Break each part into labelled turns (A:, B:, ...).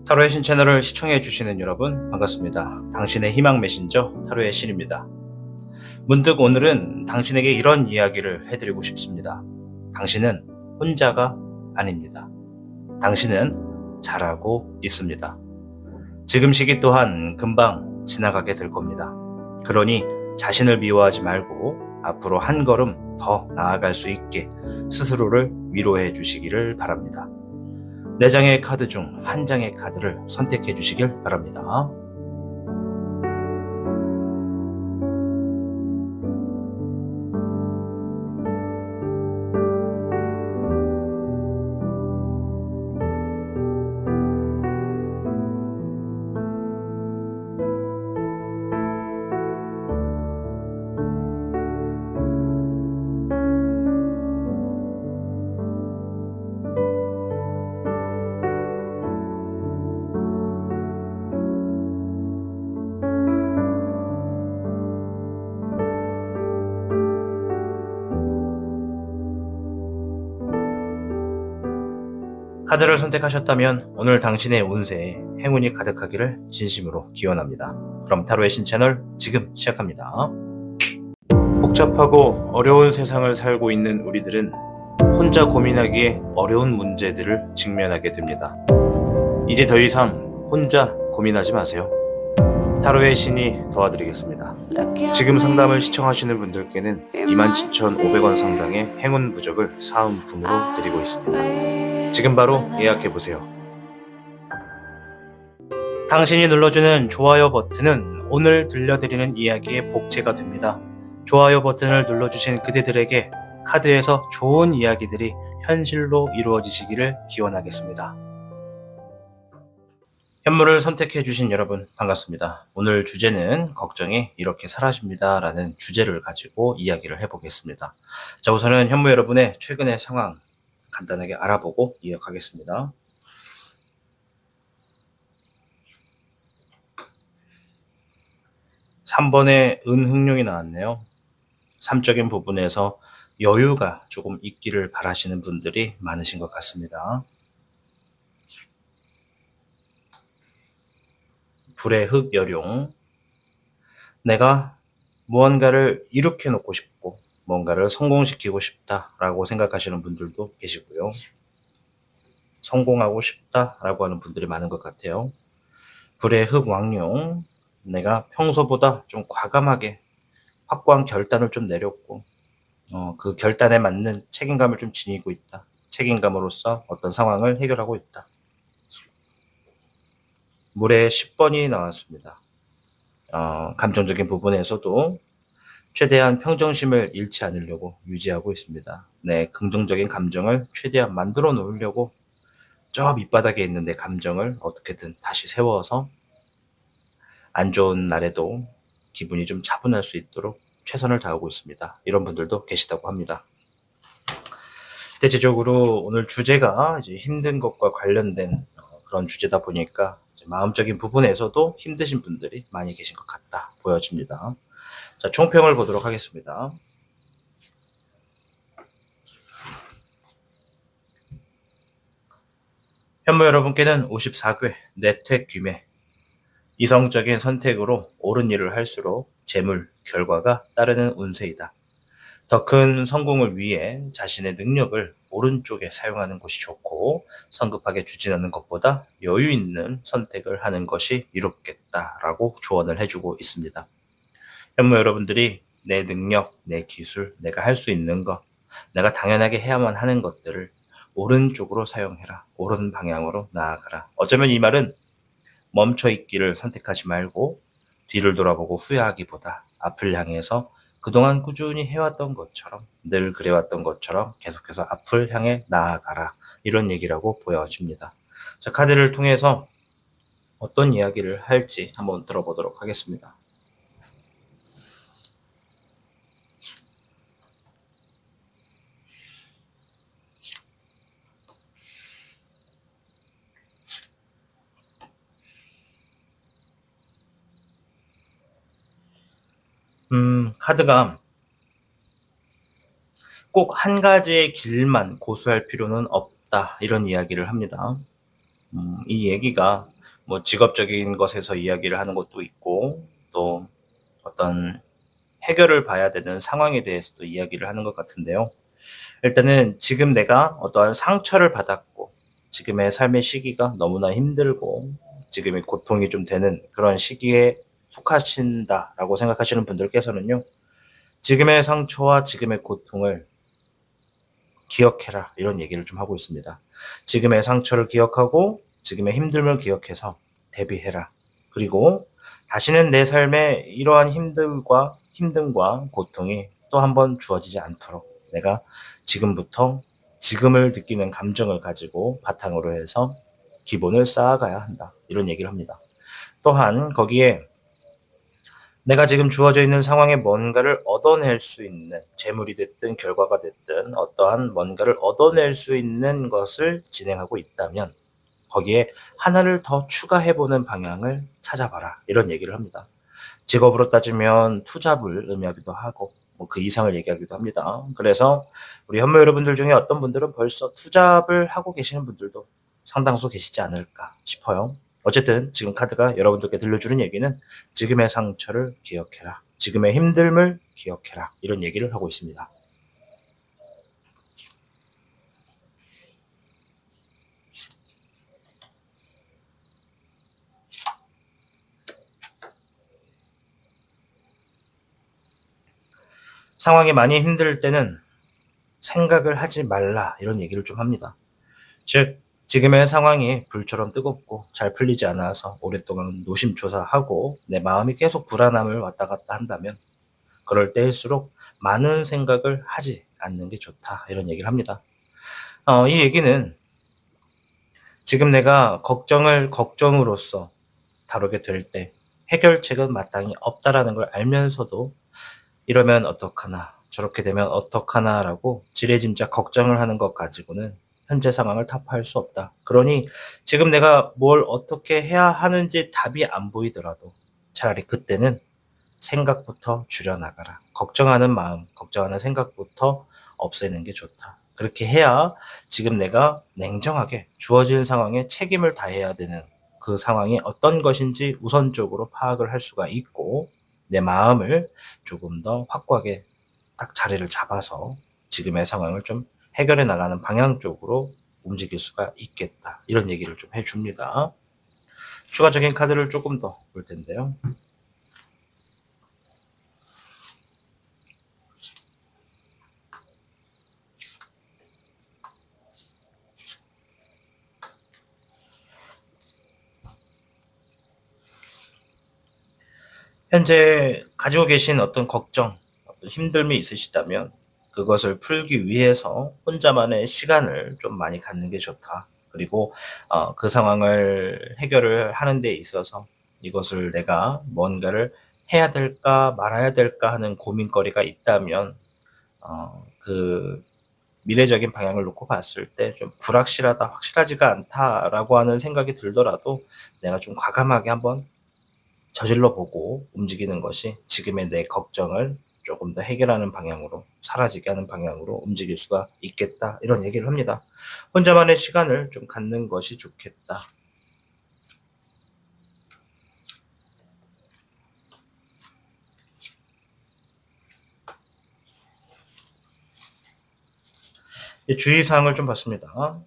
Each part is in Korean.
A: 타로의 신 채널을 시청해주시는 여러분 반갑습니다. 당신의 희망 메신저 타로의 신입니다. 문득 오늘은 당신에게 이런 이야기를 해드리고 싶습니다. 당신은 혼자가 아닙니다. 당신은 잘하고 있습니다. 지금 시기 또한 금방 지나가게 될 겁니다. 그러니 자신을 미워하지 말고 앞으로 한 걸음 더 나아갈 수 있게 스스로를 위로해 주시기를 바랍니다. 4장의 카드 중 한 장의 카드를 선택해 주시길 바랍니다. 카드를 선택하셨다면 오늘 당신의 운세에 행운이 가득하기를 진심으로 기원합니다. 그럼 타로의 신 채널 지금 시작합니다. 복잡하고 어려운 세상을 살고 있는 우리들은 혼자 고민하기에 어려운 문제들을 직면하게 됩니다. 이제 더 이상 혼자 고민하지 마세요. 타로의 신이 도와드리겠습니다. 지금 상담을 시청하시는 분들께는 27,500원 상당의 행운 부적을 사은품으로 드리고 있습니다. 지금 바로 예약해보세요. 당신이 눌러주는 좋아요 버튼은 오늘 들려드리는 이야기의 복제가 됩니다. 좋아요 버튼을 눌러주신 그대들에게 카드에서 좋은 이야기들이 현실로 이루어지시기를 기원하겠습니다. 현물을 선택해주신 여러분 반갑습니다. 오늘 주제는 걱정이 이렇게 사라집니다 라는 주제를 가지고 이야기를 해보겠습니다. 자, 우선은 현무 여러분의 최근의 상황 간단하게 알아보고 이어가겠습니다. (3번의) 은흥룡이 나왔네요. 삶적인 부분에서 여유가 조금 있기를 바라시는 분들이 많으신 것 같습니다. 불의 흑여룡, 내가 무언가를 일으켜 놓고 싶고 뭔가를 성공시키고 싶다라고 생각하시는 분들도 계시고요. 성공하고 싶다라고 하는 분들이 많은 것 같아요. 불의 흑왕룡, 내가 평소보다 좀 과감하게 확고한 결단을 좀 내렸고 그 결단에 맞는 책임감을 좀 지니고 있다. 책임감으로써 어떤 상황을 해결하고 있다. 물의 10번이 나왔습니다. 감정적인 부분에서도 최대한 평정심을 잃지 않으려고 유지하고 있습니다. 내 긍정적인 감정을 최대한 만들어 놓으려고 저 밑바닥에 있는 내 감정을 어떻게든 다시 세워서 안 좋은 날에도 기분이 좀 차분할 수 있도록 최선을 다하고 있습니다. 이런 분들도 계시다고 합니다. 대체적으로 오늘 주제가 이제 힘든 것과 관련된 그런 주제다 보니까 마음적인 부분에서도 힘드신 분들이 많이 계신 것 같다 보여집니다. 자, 총평을 보도록 하겠습니다. 현무 여러분께는 54궤 뇌퇴귀매, 이성적인 선택으로 옳은 일을 할수록 재물, 결과가 따르는 운세이다. 더 큰 성공을 위해 자신의 능력을 오른쪽에 사용하는 것이 좋고 성급하게 추진하는 것보다 여유 있는 선택을 하는 것이 이롭겠다라고 조언을 해주고 있습니다. 현무 여러분들이 내 능력, 내 기술, 내가 할 수 있는 것, 내가 당연하게 해야만 하는 것들을 오른쪽으로 사용해라. 옳은 방향으로 나아가라. 어쩌면 이 말은 멈춰 있기를 선택하지 말고 뒤를 돌아보고 후회하기보다 앞을 향해서 그동안 꾸준히 해왔던 것처럼, 늘 그래왔던 것처럼 계속해서 앞을 향해 나아가라. 이런 얘기라고 보여집니다. 자, 카드를 통해서 어떤 이야기를 할지 한번 들어보도록 하겠습니다. 카드가 꼭 한 가지의 길만 고수할 필요는 없다. 이런 이야기를 합니다. 이 얘기가 뭐 직업적인 것에서 이야기를 하는 것도 있고 또 어떤 해결을 봐야 되는 상황에 대해서도 이야기를 하는 것 같은데요. 일단은 지금 내가 어떠한 상처를 받았고 지금의 삶의 시기가 너무나 힘들고 지금의 고통이 좀 되는 그런 시기에 속하신다라고 생각하시는 분들께서는요. 지금의 상처와 지금의 고통을 기억해라 이런 얘기를 좀 하고 있습니다. 지금의 상처를 기억하고 지금의 힘듦을 기억해서 대비해라. 그리고 다시는 내 삶에 이러한 힘듦과 고통이 또 한 번 주어지지 않도록 내가 지금부터 지금을 느끼는 감정을 가지고 바탕으로 해서 기본을 쌓아가야 한다. 이런 얘기를 합니다. 또한 거기에 내가 지금 주어져 있는 상황에 뭔가를 얻어낼 수 있는 재물이 됐든 결과가 됐든 어떠한 뭔가를 얻어낼 수 있는 것을 진행하고 있다면 거기에 하나를 더 추가해보는 방향을 찾아봐라. 이런 얘기를 합니다. 직업으로 따지면 투잡을 의미하기도 하고 뭐 그 이상을 얘기하기도 합니다. 그래서 우리 현모 여러분들 중에 어떤 분들은 벌써 투잡을 하고 계시는 분들도 상당수 계시지 않을까 싶어요. 어쨌든 지금 카드가 여러분들께 들려주는 얘기는 지금의 상처를 기억해라. 지금의 힘듦을 기억해라. 이런 얘기를 하고 있습니다. 상황이 많이 힘들 때는 생각을 하지 말라. 이런 얘기를 좀 합니다. 즉 지금의 상황이 불처럼 뜨겁고 잘 풀리지 않아서 오랫동안 노심초사하고 내 마음이 계속 불안함을 왔다 갔다 한다면 그럴 때일수록 많은 생각을 하지 않는 게 좋다. 이런 얘기를 합니다. 이 얘기는 지금 내가 걱정을 걱정으로서 다루게 될 때 해결책은 마땅히 없다라는 걸 알면서도 이러면 어떡하나 저렇게 되면 어떡하나라고 지레짐작 걱정을 하는 것 가지고는 현재 상황을 타파할 수 없다. 그러니 지금 내가 뭘 어떻게 해야 하는지 답이 안 보이더라도 차라리 그때는 생각부터 줄여나가라. 걱정하는 마음, 걱정하는 생각부터 없애는 게 좋다. 그렇게 해야 지금 내가 냉정하게 주어진 상황에 책임을 다해야 되는 그 상황이 어떤 것인지 우선적으로 파악을 할 수가 있고 내 마음을 조금 더 확고하게 딱 자리를 잡아서 지금의 상황을 좀 해결해 나가는 방향 쪽으로 움직일 수가 있겠다. 이런 얘기를 좀 해줍니다. 추가적인 카드를 조금 더 볼 텐데요. 현재 가지고 계신 어떤 걱정, 어떤 힘듦이 있으시다면 그것을 풀기 위해서 혼자만의 시간을 좀 많이 갖는 게 좋다. 그리고 그 상황을 해결을 하는 데 있어서 이것을 내가 뭔가를 해야 될까 말아야 될까 하는 고민거리가 있다면 그 미래적인 방향을 놓고 봤을 때 좀 불확실하다, 확실하지가 않다라고 하는 생각이 들더라도 내가 좀 과감하게 한번 저질러 보고 움직이는 것이 지금의 내 걱정을 조금 더 해결하는 방향으로 사라지게 하는 방향으로 움직일 수가 있겠다. 이런 얘기를 합니다. 혼자만의 시간을 좀 갖는 것이 좋겠다. 주의사항을 좀 봤습니다.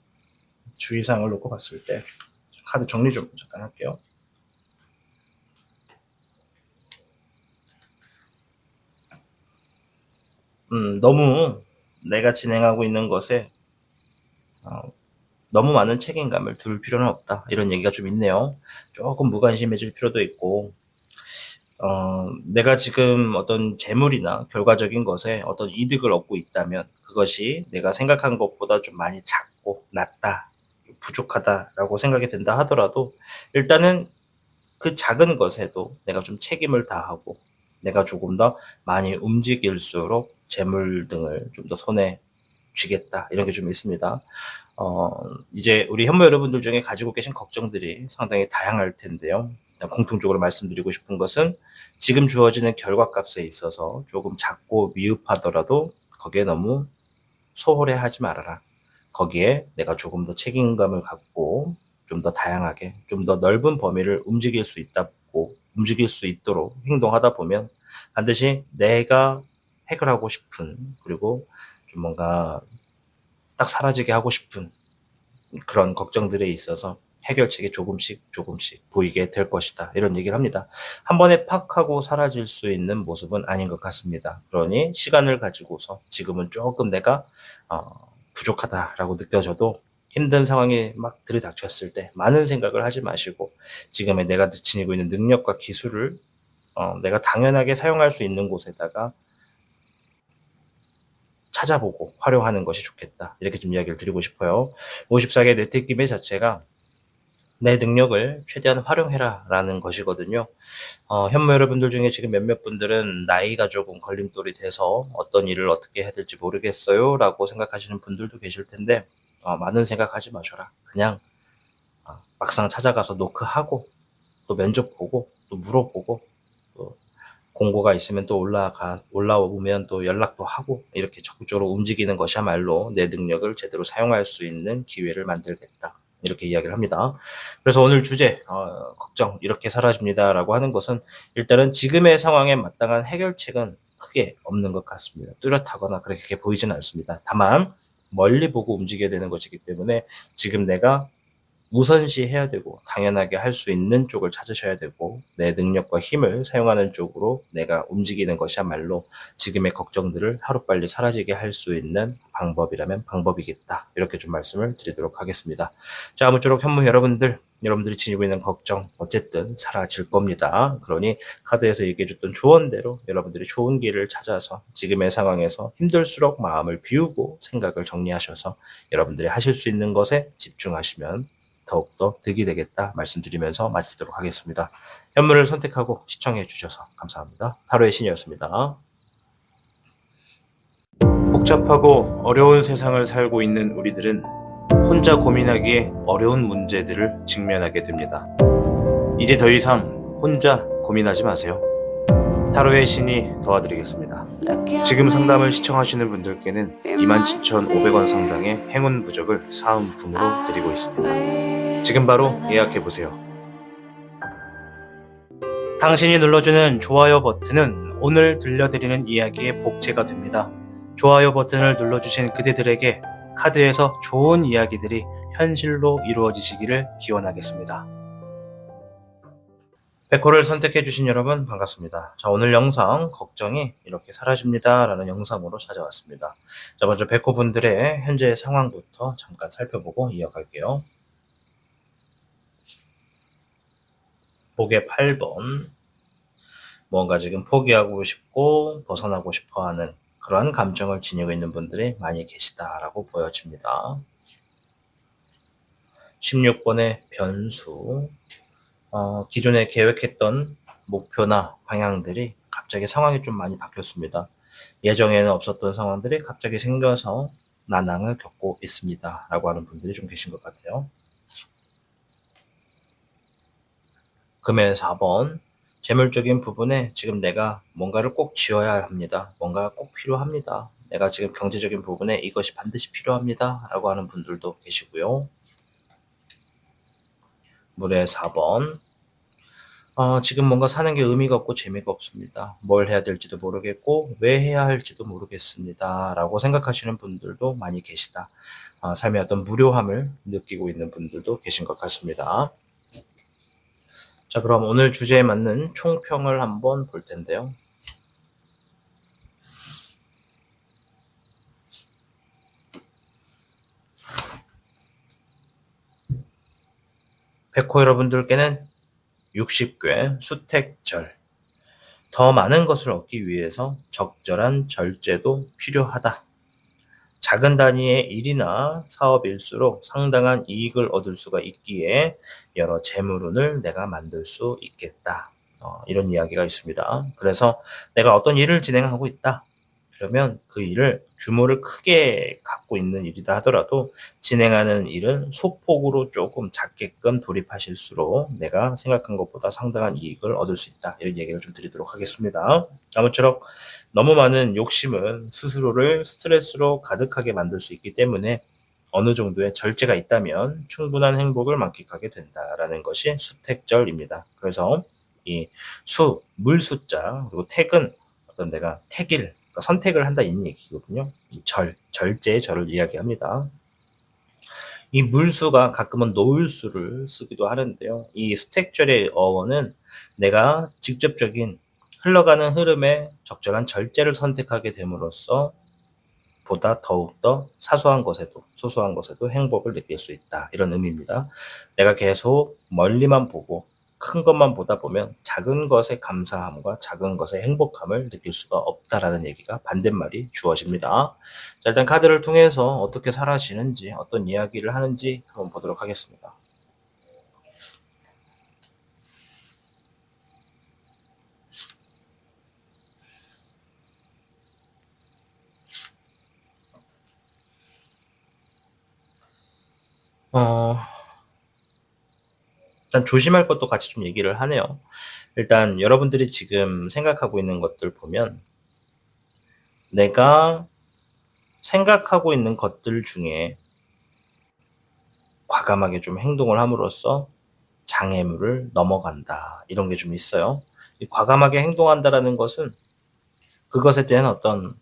A: 주의사항을 놓고 봤을 때 카드 정리 좀 잠깐 할게요. 너무 내가 진행하고 있는 것에 어, 너무 많은 책임감을 둘 필요는 없다. 이런 얘기가 좀 있네요. 조금 무관심해질 필요도 있고 내가 지금 어떤 재물이나 결과적인 것에 어떤 이득을 얻고 있다면 그것이 내가 생각한 것보다 좀 많이 작고 낮다, 좀 부족하다라고 생각이 든다 하더라도 일단은 그 작은 것에도 내가 좀 책임을 다하고 내가 조금 더 많이 움직일수록 재물 등을 좀 더 손에 쥐겠다 이런 게 좀 있습니다. 이제 우리 현모 여러분들 중에 가지고 계신 걱정들이 상당히 다양할 텐데요. 공통적으로 말씀드리고 싶은 것은 지금 주어지는 결과값에 있어서 조금 작고 미흡하더라도 거기에 너무 소홀해 하지 말아라. 거기에 내가 조금 더 책임감을 갖고 좀 더 다양하게, 좀 더 넓은 범위를 움직일 수 있도록 행동하다 보면 반드시 내가 해결하고 싶은, 그리고 좀 뭔가 딱 사라지게 하고 싶은 그런 걱정들에 있어서 해결책이 조금씩 조금씩 보이게 될 것이다. 이런 얘기를 합니다. 한 번에 팍 하고 사라질 수 있는 모습은 아닌 것 같습니다. 그러니 시간을 가지고서 지금은 조금 내가 부족하다라고 느껴져도 힘든 상황이 막 들이닥쳤을 때 많은 생각을 하지 마시고 지금의 내가 지니고 있는 능력과 기술을 내가 당연하게 사용할 수 있는 곳에다가 찾아보고 활용하는 것이 좋겠다. 이렇게 좀 이야기를 드리고 싶어요. 54개 뇌택기매 자체가 내 능력을 최대한 활용해라 라는 것이거든요. 현무 여러분들 중에 지금 몇몇 분들은 나이가 조금 걸림돌이 돼서 어떤 일을 어떻게 해야 될지 모르겠어요 라고 생각하시는 분들도 계실 텐데 많은 생각하지 마셔라. 그냥 막상 찾아가서 노크하고 또 면접 보고 또 물어보고 또 공고가 있으면 또 올라오면 또 연락도 하고 이렇게 적극적으로 움직이는 것이야말로 내 능력을 제대로 사용할 수 있는 기회를 만들겠다. 이렇게 이야기를 합니다. 그래서 오늘 주제, 걱정 이렇게 사라집니다라고 하는 것은 일단은 지금의 상황에 마땅한 해결책은 크게 없는 것 같습니다. 뚜렷하거나 그렇게 보이지는 않습니다. 다만 멀리 보고 움직여야 되는 것이기 때문에 지금 내가 우선시해야 되고 당연하게 할 수 있는 쪽을 찾으셔야 되고 내 능력과 힘을 사용하는 쪽으로 내가 움직이는 것이야말로 지금의 걱정들을 하루빨리 사라지게 할 수 있는 방법이라면 방법이겠다. 이렇게 좀 말씀을 드리도록 하겠습니다. 자, 아무쪼록 현무 여러분들이 지니고 있는 걱정 어쨌든 사라질 겁니다. 그러니 카드에서 얘기해줬던 조언대로 여러분들이 좋은 길을 찾아서 지금의 상황에서 힘들수록 마음을 비우고 생각을 정리하셔서 여러분들이 하실 수 있는 것에 집중하시면 더욱더 득이 되겠다 말씀드리면서 마치도록 하겠습니다. 현무를 선택하고 시청해 주셔서 감사합니다. 타로의 신이었습니다. 복잡하고 어려운 세상을 살고 있는 우리들은 혼자 고민하기에 어려운 문제들을 직면하게 됩니다. 이제 더 이상 혼자 고민하지 마세요. 타로의 신이 도와드리겠습니다. 지금 상담을 시청하시는 분들께는 27,500원 상당의 행운 부적을 사은품으로 드리고 있습니다. 지금 바로 예약해보세요. 당신이 눌러주는 좋아요 버튼은 오늘 들려드리는 이야기의 복제가 됩니다. 좋아요 버튼을 눌러주신 그대들에게 카드에서 좋은 이야기들이 현실로 이루어지시기를 기원하겠습니다. 백호를 선택해주신 여러분 반갑습니다. 자, 오늘 영상 걱정이 이렇게 사라집니다 라는 영상으로 찾아왔습니다. 자, 먼저 백호 분들의 현재 상황부터 잠깐 살펴보고 이어갈게요. 복의 8번, 뭔가 지금 포기하고 싶고 벗어나고 싶어하는 그러한 감정을 지니고 있는 분들이 많이 계시다라고 보여집니다. 16번의 변수, 기존에 계획했던 목표나 방향들이 갑자기 상황이 좀 많이 바뀌었습니다. 예정에는 없었던 상황들이 갑자기 생겨서 난항을 겪고 있습니다 라고 하는 분들이 좀 계신 것 같아요. 금의 4번, 재물적인 부분에 지금 내가 뭔가를 꼭 지어야 합니다. 뭔가가 꼭 필요합니다. 내가 지금 경제적인 부분에 이것이 반드시 필요합니다 라고 하는 분들도 계시고요. 물의 4번, 지금 뭔가 사는 게 의미가 없고 재미가 없습니다. 뭘 해야 될지도 모르겠고 왜 해야 할지도 모르겠습니다 라고 생각하시는 분들도 많이 계시다. 삶의 어떤 무료함을 느끼고 있는 분들도 계신 것 같습니다. 자, 그럼 오늘 주제에 맞는 총평을 한번 볼 텐데요. 백호 여러분들께는 60궤 수택절, 더 많은 것을 얻기 위해서 적절한 절제도 필요하다. 작은 단위의 일이나 사업일수록 상당한 이익을 얻을 수가 있기에 여러 재물운을 내가 만들 수 있겠다. 이런 이야기가 있습니다. 그래서 내가 어떤 일을 진행하고 있다. 그러면 그 일을 규모를 크게 갖고 있는 일이다 하더라도 진행하는 일은 소폭으로 조금 작게끔 돌입하실수록 내가 생각한 것보다 상당한 이익을 얻을 수 있다. 이런 얘기를 좀 드리도록 하겠습니다. 아무쪼록 너무 많은 욕심은 스스로를 스트레스로 가득하게 만들 수 있기 때문에 어느 정도의 절제가 있다면 충분한 행복을 만끽하게 된다라는 것이 수택절입니다. 그래서 이 물 숫자, 그리고 택은 어떤 내가 그러니까 선택을 한다 이 얘기거든요. 이 절제의 절을 이야기합니다. 이 물수가 가끔은 노을수를 쓰기도 하는데요. 이 수택절의 어원은 내가 직접적인 흘러가는 흐름에 적절한 절제를 선택하게 됨으로써 보다 더욱더 소소한 것에도 행복을 느낄 수 있다. 이런 의미입니다. 내가 계속 멀리만 보고 큰 것만 보다 보면 작은 것의 감사함과 작은 것의 행복함을 느낄 수가 없다라는 얘기가 반대말이 주어집니다. 자, 일단 카드를 통해서 어떻게 사라지는지, 어떤 이야기를 하는지 한번 보도록 하겠습니다. 어, 일단 조심할 것도 같이 좀 얘기를 하네요. 일단 여러분들이 지금 생각하고 있는 것들 보면 내가 생각하고 있는 것들 중에 과감하게 좀 행동을 함으로써 장애물을 넘어간다. 이런 게 좀 있어요. 이 과감하게 행동한다라는 것은 그것에 대한 어떤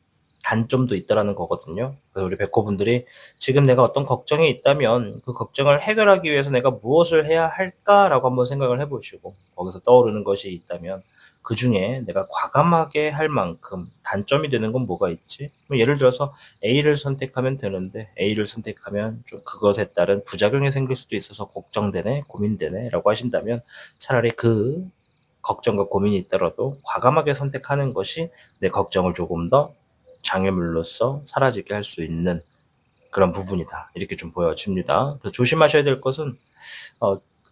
A: 단점도 있다라는 거거든요. 그래서 우리 백호분들이 지금 내가 어떤 걱정이 있다면 그 걱정을 해결하기 위해서 내가 무엇을 해야 할까라고 한번 생각을 해보시고 거기서 떠오르는 것이 있다면 그 중에 내가 과감하게 할 만큼 단점이 되는 건 뭐가 있지? 뭐 예를 들어서 A를 선택하면 되는데 A를 선택하면 좀 그것에 따른 부작용이 생길 수도 있어서 걱정되네, 고민되네 라고 하신다면 차라리 그 걱정과 고민이 있더라도 과감하게 선택하는 것이 내 걱정을 조금 더 장애물로서 사라지게 할 수 있는 그런 부분이다. 이렇게 좀 보여집니다. 그래서 조심하셔야 될 것은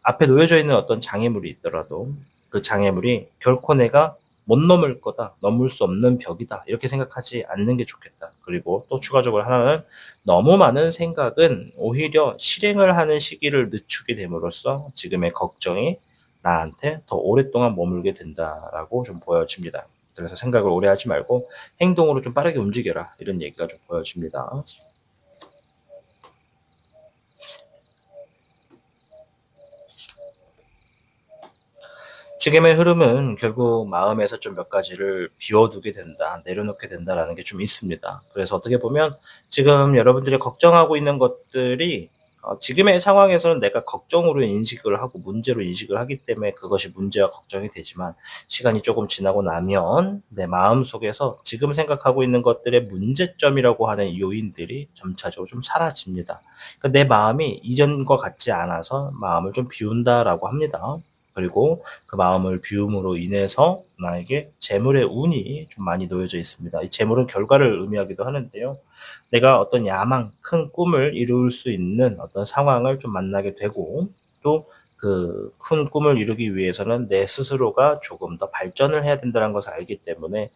A: 앞에 놓여져 있는 어떤 장애물이 있더라도 그 장애물이 결코 내가 못 넘을 거다, 넘을 수 없는 벽이다 이렇게 생각하지 않는 게 좋겠다. 그리고 또 추가적으로 하나는 너무 많은 생각은 오히려 실행을 하는 시기를 늦추게 됨으로써 지금의 걱정이 나한테 더 오랫동안 머물게 된다라고 좀 보여집니다. 그래서 생각을 오래 하지 말고 행동으로 좀 빠르게 움직여라 이런 얘기가 좀 보여집니다. 지금의 흐름은 결국 마음에서 좀 몇 가지를 비워두게 된다, 내려놓게 된다라는 게 좀 있습니다. 그래서 어떻게 보면 지금 여러분들이 걱정하고 있는 것들이 지금의 상황에서는 내가 걱정으로 인식을 하고 문제로 인식을 하기 때문에 그것이 문제와 걱정이 되지만 시간이 조금 지나고 나면 내 마음속에서 지금 생각하고 있는 것들의 문제점이라고 하는 요인들이 점차적으로 좀 사라집니다. 그러니까 내 마음이 이전과 같지 않아서 마음을 좀 비운다라고 합니다. 그리고 그 마음을 비움으로 인해서 나에게 재물의 운이 좀 많이 놓여져 있습니다. 이 재물은 결과를 의미하기도 하는데요. 내가 어떤 야망, 큰 꿈을 이룰 수 있는 어떤 상황을 좀 만나게 되고 또 그 큰 꿈을 이루기 위해서는 내 스스로가 조금 더 발전을 해야 된다는 것을 알기 때문에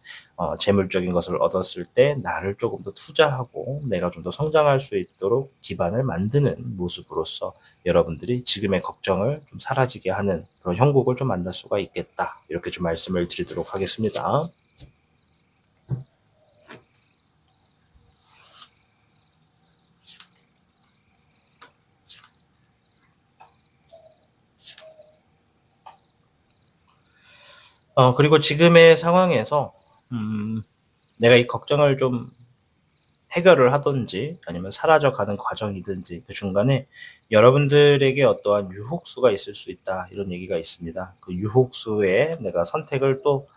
A: 재물적인 것을 얻었을 때 나를 조금 더 투자하고 내가 좀 더 성장할 수 있도록 기반을 만드는 모습으로서 여러분들이 지금의 걱정을 좀 사라지게 하는 그런 형국을 좀 만날 수가 있겠다. 이렇게 좀 말씀을 드리도록 하겠습니다. 그리고 지금의 상황에서 내가 이 걱정을 좀 해결을 하든지 아니면 사라져가는 과정이든지 그 중간에 여러분들에게 어떠한 유혹수가 있을 수 있다. 이런 얘기가 있습니다. 그 유혹수에 내가 선택을 또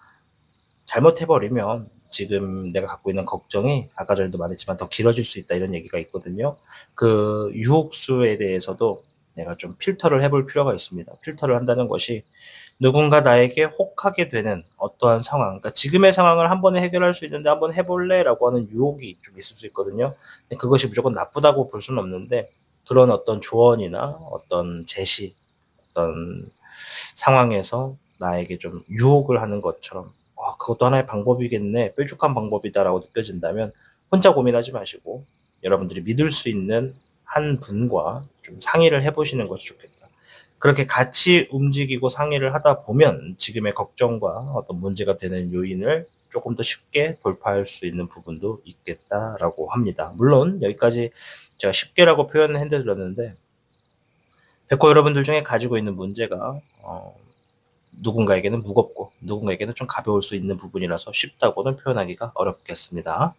A: 잘못해버리면 지금 내가 갖고 있는 걱정이 아까 전에도 말했지만 더 길어질 수 있다. 이런 얘기가 있거든요. 그 유혹수에 대해서도 내가 좀 필터를 해볼 필요가 있습니다. 필터를 한다는 것이 누군가 나에게 혹하게 되는 어떠한 상황, 그러니까 지금의 상황을 한 번에 해결할 수 있는데 한번 해볼래라고 하는 유혹이 좀 있을 수 있거든요. 근데 그것이 무조건 나쁘다고 볼 수는 없는데 그런 어떤 조언이나 어떤 제시, 어떤 상황에서 나에게 좀 유혹을 하는 것처럼 그것도 하나의 방법이겠네, 뾰족한 방법이다라고 느껴진다면 혼자 고민하지 마시고 여러분들이 믿을 수 있는 한 분과 좀 상의를 해보시는 것이 좋겠다. 그렇게 같이 움직이고 상의를 하다 보면 지금의 걱정과 어떤 문제가 되는 요인을 조금 더 쉽게 돌파할 수 있는 부분도 있겠다라고 합니다. 물론 여기까지 제가 쉽게라고 표현을 해드렸는데 백호 여러분들 중에 가지고 있는 문제가 누군가에게는 무겁고 누군가에게는 좀 가벼울 수 있는 부분이라서 쉽다고는 표현하기가 어렵겠습니다.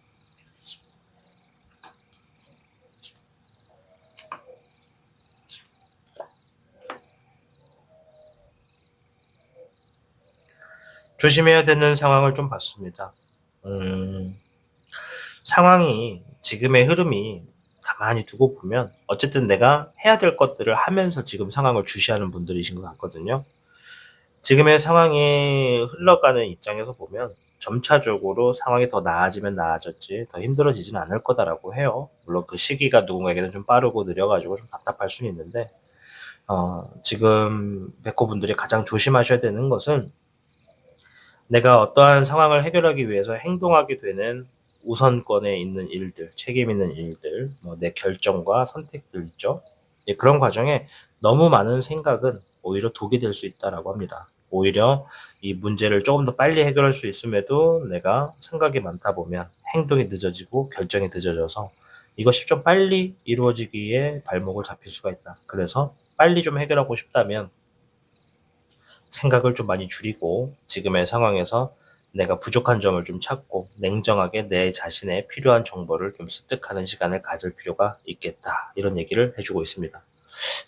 A: 조심해야 되는 상황을 좀 봤습니다. 상황이 지금의 흐름이 가만히 두고 보면 어쨌든 내가 해야 될 것들을 하면서 지금 상황을 주시하는 분들이신 것 같거든요. 지금의 상황이 흘러가는 입장에서 보면 점차적으로 상황이 더 나아지면 나아졌지 더 힘들어지진 않을 거다라고 해요. 물론 그 시기가 누군가에게는 좀 빠르고 느려가지고 좀 답답할 수는 있는데 지금 백호분들이 가장 조심하셔야 되는 것은 내가 어떠한 상황을 해결하기 위해서 행동하게 되는 우선권에 있는 일들, 책임 있는 일들, 내 결정과 선택들 있죠. 예, 그런 과정에 너무 많은 생각은 오히려 독이 될 수 있다라고 합니다. 오히려 이 문제를 조금 더 빨리 해결할 수 있음에도 내가 생각이 많다 보면 행동이 늦어지고 결정이 늦어져서 이것이 좀 빨리 이루어지기에 발목을 잡힐 수가 있다. 그래서 빨리 좀 해결하고 싶다면 생각을 좀 많이 줄이고 지금의 상황에서 내가 부족한 점을 좀 찾고 냉정하게 내 자신의 필요한 정보를 좀 습득하는 시간을 가질 필요가 있겠다. 이런 얘기를 해주고 있습니다.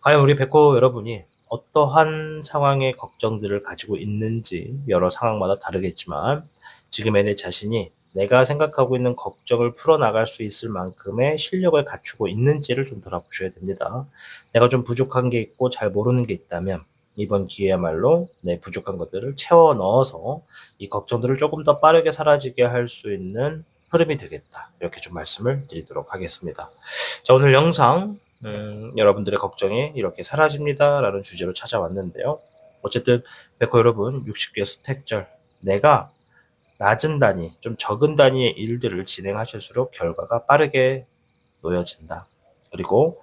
A: 과연 우리 백호 여러분이 어떠한 상황의 걱정들을 가지고 있는지 여러 상황마다 다르겠지만 지금의 내 자신이 내가 생각하고 있는 걱정을 풀어나갈 수 있을 만큼의 실력을 갖추고 있는지를 좀 돌아보셔야 됩니다. 내가 좀 부족한 게 있고 잘 모르는 게 있다면 이번 기회야말로 내 부족한 것들을 채워 넣어서 이 걱정들을 조금 더 빠르게 사라지게 할 수 있는 흐름이 되겠다. 이렇게 좀 말씀을 드리도록 하겠습니다. 자, 오늘 영상 여러분들의 걱정이 이렇게 사라집니다 라는 주제로 찾아왔는데요. 어쨌든 백호 여러분 60개 수택절 내가 낮은 단위, 좀 적은 단위의 일들을 진행하실수록 결과가 빠르게 놓여진다. 그리고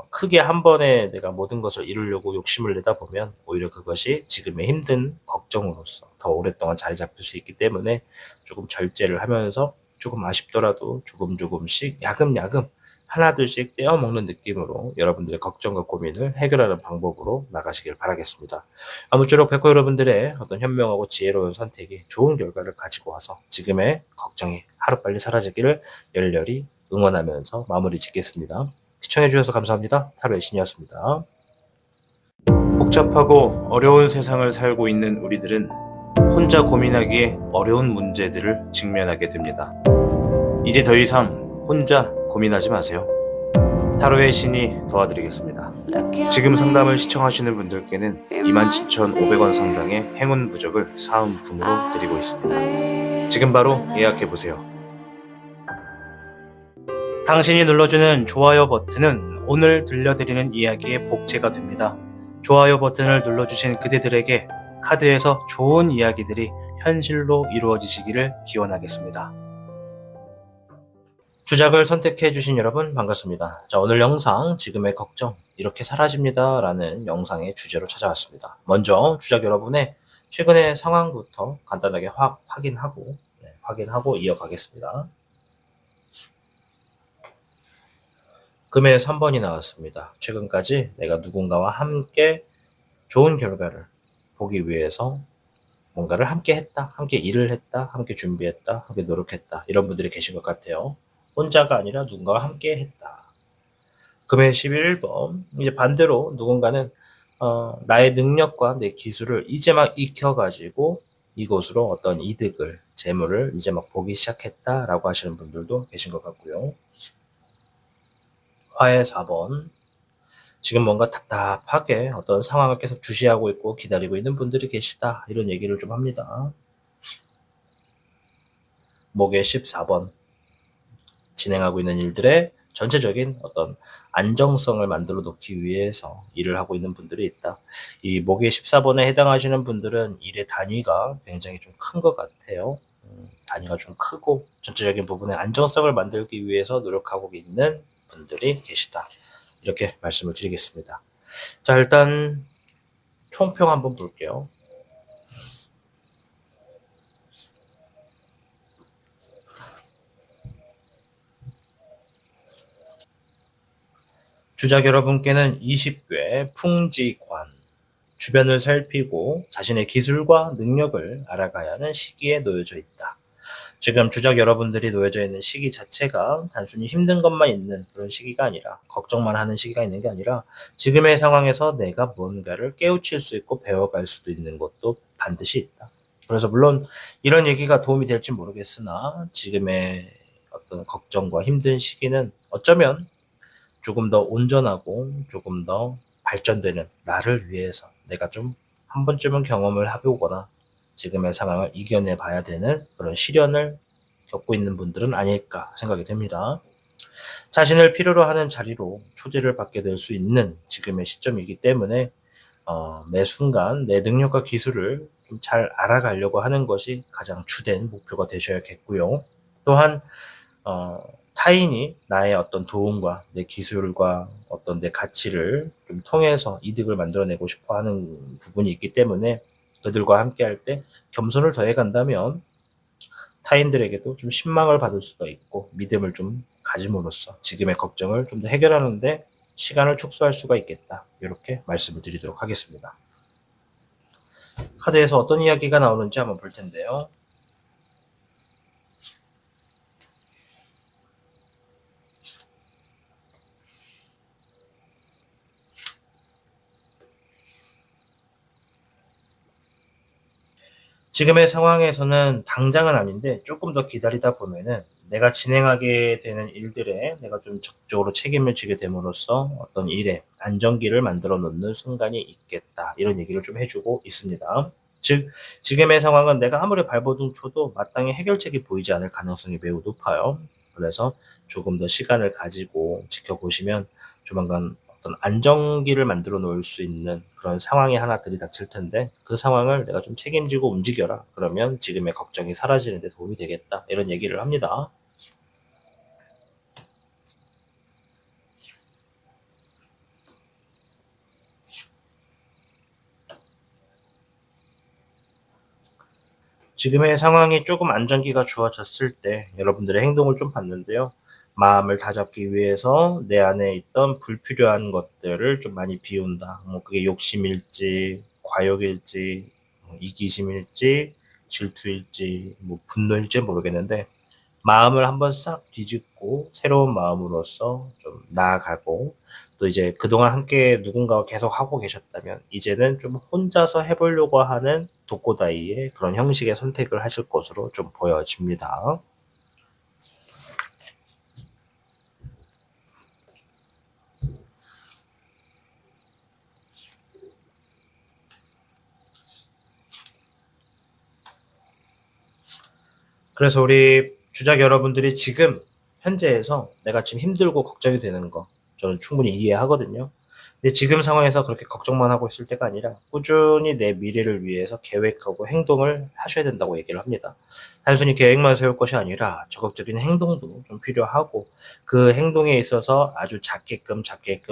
A: 크게 한 번에 내가 모든 것을 이루려고 욕심을 내다 보면 오히려 그것이 지금의 힘든 걱정으로서 더 오랫동안 자리 잡힐 수 있기 때문에 조금 절제를 하면서 조금 아쉽더라도 조금씩 야금야금 하나둘씩 떼어먹는 느낌으로 여러분들의 걱정과 고민을 해결하는 방법으로 나가시길 바라겠습니다. 아무쪼록 백호 여러분들의 어떤 현명하고 지혜로운 선택이 좋은 결과를 가지고 와서 지금의 걱정이 하루빨리 사라지기를 열렬히 응원하면서 마무리 짓겠습니다. 시청해주셔서 감사합니다. 타로의 신이었습니다. 복잡하고 어려운 세상을 살고 있는 우리들은 혼자 고민하기에 어려운 문제들을 직면하게 됩니다. 이제 더 이상 혼자 고민하지 마세요. 타로의 신이 도와드리겠습니다. 지금 상담을 시청하시는 분들께는 27,500원 상당의 행운 부적을 사은품으로 드리고 있습니다. 지금 바로 예약해보세요. 당신이 눌러주는 좋아요 버튼은 오늘 들려드리는 이야기의 복제가 됩니다. 좋아요 버튼을 눌러주신 그대들에게 카드에서 좋은 이야기들이 현실로 이루어지시기를 기원하겠습니다. 주작을 선택해주신 여러분 반갑습니다. 자, 오늘 영상 지금의 걱정 이렇게 사라집니다 라는 영상의 주제로 찾아왔습니다. 먼저 주작 여러분의 최근의 상황부터 간단하게 확인하고 이어가겠습니다. 금의 3번이 나왔습니다. 최근까지 내가 누군가와 함께 좋은 결과를 보기 위해서 뭔가를 함께 했다, 함께 일을 했다, 함께 준비했다, 함께 노력했다 이런 분들이 계신 것 같아요. 혼자가 아니라 누군가와 함께 했다. 금의 11번 이제 반대로 누군가는 나의 능력과 내 기술을 이제 막 익혀가지고 이곳으로 어떤 이득을, 재물을 이제 막 보기 시작했다라고 하시는 분들도 계신 것 같고요. 화의 4번 지금 뭔가 답답하게 어떤 상황을 계속 주시하고 있고 기다리고 있는 분들이 계시다 이런 얘기를 좀 합니다. 목의 14번 진행하고 있는 일들의 전체적인 어떤 안정성을 만들어 놓기 위해서 일을 하고 있는 분들이 있다. 이 목의 14번에 해당하시는 분들은 일의 단위가 굉장히 좀 큰 것 같아요. 단위가 좀 크고 전체적인 부분의 안정성을 만들기 위해서 노력하고 있는 분들이 계시다. 이렇게 말씀을 드리겠습니다. 자, 일단 총평 한번 볼게요. 주작 여러분께는 20괴 풍지관, 주변을 살피고 자신의 기술과 능력을 알아가야 하는 시기에 놓여져 있다. 지금 주작 여러분들이 놓여져 있는 시기 자체가 단순히 힘든 것만 있는 그런 시기가 아니라, 걱정만 하는 시기가 있는 게 아니라, 지금의 상황에서 내가 뭔가를 깨우칠 수 있고 배워갈 수도 있는 것도 반드시 있다. 그래서 물론 이런 얘기가 도움이 될지 모르겠으나, 지금의 어떤 걱정과 힘든 시기는 어쩌면 조금 더 온전하고 조금 더 발전되는 나를 위해서 내가 좀 한 번쯤은 경험을 해보거나 지금의 상황을 이겨내 봐야 되는 그런 시련을 겪고 있는 분들은 아닐까 생각이 됩니다. 자신을 필요로 하는 자리로 초대를 받게 될 수 있는 지금의 시점이기 때문에 매 순간 내 능력과 기술을 좀 잘 알아가려고 하는 것이 가장 주된 목표가 되셔야겠고요. 또한 어, 타인이 나의 어떤 도움과 내 기술과 어떤 내 가치를 좀 통해서 이득을 만들어내고 싶어 하는 부분이 있기 때문에, 그들과 함께 할 때 겸손을 더해 간다면 타인들에게도 좀 신망을 받을 수가 있고 믿음을 좀 가짐으로써 지금의 걱정을 좀 더 해결하는데 시간을 축소할 수가 있겠다. 이렇게 말씀을 드리도록 하겠습니다. 카드에서 어떤 이야기가 나오는지 한번 볼 텐데요. 지금의 상황에서는 당장은 아닌데 조금 더 기다리다 보면은 내가 진행하게 되는 일들에 내가 좀 적극적으로 책임을 지게 됨으로써 어떤 일에 안정기를 만들어 놓는 순간이 있겠다. 이런 얘기를 좀 해주고 있습니다. 즉, 지금의 상황은 내가 아무리 발버둥 쳐도 마땅히 해결책이 보이지 않을 가능성이 매우 높아요. 그래서 조금 더 시간을 가지고 지켜보시면 조만간 어떤 안정기를 만들어 놓을 수 있는 그런 상황이 하나 들이닥칠 텐데, 그 상황을 내가 좀 책임지고 움직여라. 그러면 지금의 걱정이 사라지는 데 도움이 되겠다. 이런 얘기를 합니다. 지금의 상황이 조금 안정기가 주어졌을 때 여러분들의 행동을 좀 봤는데요. 마음을 다잡기 위해서 내 안에 있던 불필요한 것들을 좀 많이 비운다. 뭐 그게 욕심일지, 과욕일지, 이기심일지, 질투일지, 뭐 분노일지 모르겠는데, 마음을 한번 싹 뒤집고 새로운 마음으로서 좀 나아가고, 또 이제 그동안 함께 누군가와 계속 하고 계셨다면 이제는 좀 혼자서 해보려고 하는 독고다이의 그런 형식의 선택을 하실 것으로 좀 보여집니다. 그래서 우리 주작 여러분들이 지금 현재에서 내가 지금 힘들고 걱정이 되는 거 저는 충분히 이해하거든요. 근데 지금 상황에서 그렇게 걱정만 하고 있을 때가 아니라 꾸준히 내 미래를 위해서 계획하고 행동을 하셔야 된다고 얘기를 합니다. 단순히 계획만 세울 것이 아니라 적극적인 행동도 좀 필요하고, 그 행동에 있어서 아주 작게끔